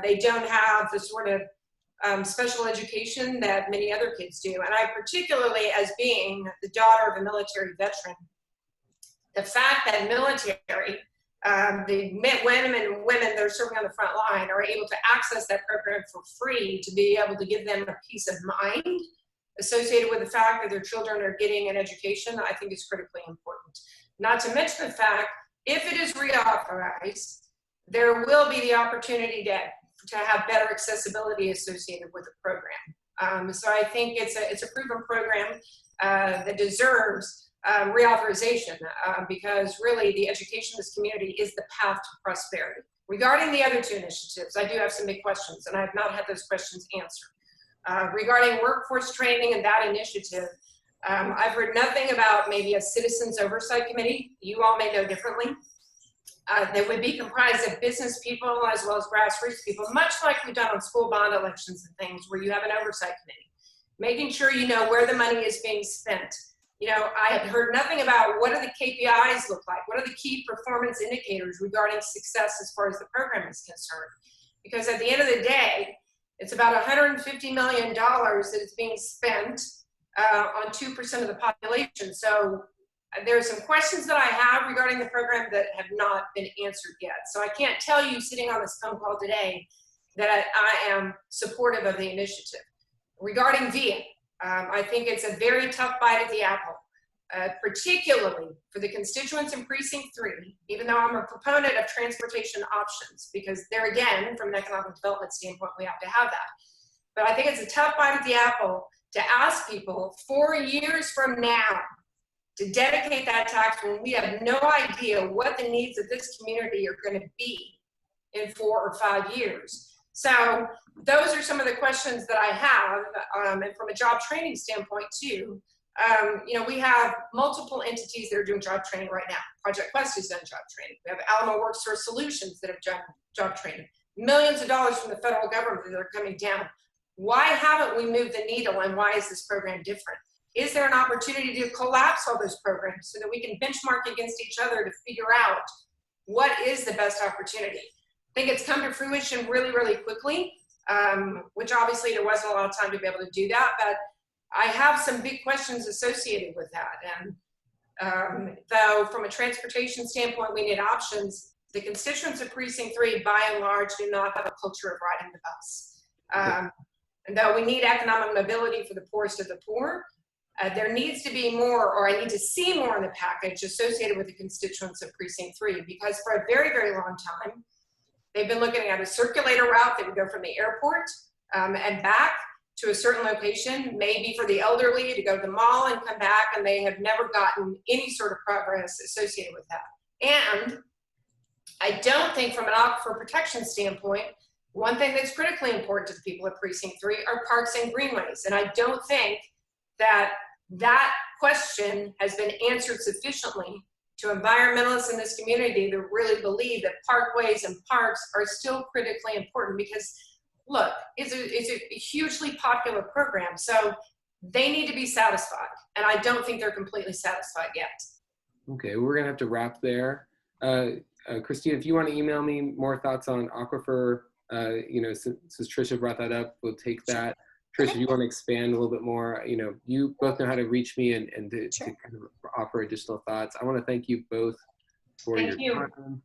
They don't have the sort of special education that many other kids do. And I particularly, as being the daughter of a military veteran, the fact that military, the women that are serving on the front line are able to access that program for free, to be able to give them a peace of mind associated with the fact that their children are getting an education, I think is critically important. Not to mention the fact, if it is reauthorized, there will be the opportunity to have better accessibility associated with the program. So I think it's a proven program that deserves reauthorization because really the education of this community is the path to prosperity. Regarding the other 2 initiatives, I do have some big questions, and I have not had those questions answered. Regarding workforce training and that initiative, I've heard nothing about maybe a citizens oversight committee. You all may know differently. That would be comprised of business people as well as grassroots people, much like we've done on school bond elections and things, where you have an oversight committee, making sure you know where the money is being spent. You know, I have heard nothing about what do the KPIs look like? What are the key performance indicators regarding success as far as the program is concerned? Because at the end of the day, it's about $150 million that is being spent on 2% of the population. So there are some questions that I have regarding the program that have not been answered yet. So I can't tell you sitting on this phone call today that I am supportive of the initiative. Regarding VIA, I think it's a very tough bite at the apple, particularly for the constituents in Precinct 3, even though I'm a proponent of transportation options, because there again, from an economic development standpoint, we have to have that. But I think it's a tough bite at the apple to ask people 4 years from now to dedicate that tax when we have no idea what the needs of this community are going to be in 4 or 5 years. So those are some of the questions that I have, and from a job training standpoint too, You know, we have multiple entities that are doing job training right now. Project Quest has done job training. We have Alamo Workforce Solutions that have done job training. Millions of dollars from the federal government that are coming down. Why haven't we moved the needle, and why is this program different? Is there an opportunity to collapse all those programs so that we can benchmark against each other to figure out what is the best opportunity? I think it's come to fruition really, really quickly, which obviously there wasn't a lot of time to be able to do that, but I have some big questions associated with that. And though from a transportation standpoint, we need options, the constituents of Precinct 3, by and large, do not have a culture of riding the bus. And though we need economic mobility for the poorest of the poor, there needs to be more, or I need to see more in the package associated with the constituents of Precinct 3, because for a very, very long time, they've been looking at a circulator route that would go from the airport and back to a certain location, maybe for the elderly to go to the mall and come back, and they have never gotten any sort of progress associated with that. And I don't think from an aquifer protection standpoint, one thing that's critically important to the people of Precinct 3 are parks and greenways. And I don't think that that question has been answered sufficiently to environmentalists in this community that really believe that parkways and parks are still critically important, because look, it's a hugely popular program, so they need to be satisfied, and I don't think they're completely satisfied yet. Okay, we're gonna have to wrap there. Christine, if you want to email me more thoughts on aquifer, you know, since Tricia brought that up, we'll take that. Tricia, if you want to expand a little bit more, you know, you both know how to reach me and to kind of offer additional thoughts. I want to thank you both for your time.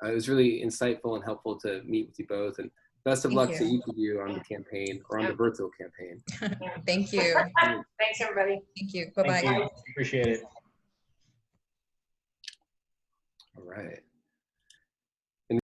It was really insightful and helpful to meet with you both, and best of luck to each of you on the campaign, or on the virtual campaign. Thank you. Thanks, everybody. Thank you. Bye-bye. Appreciate it. All right.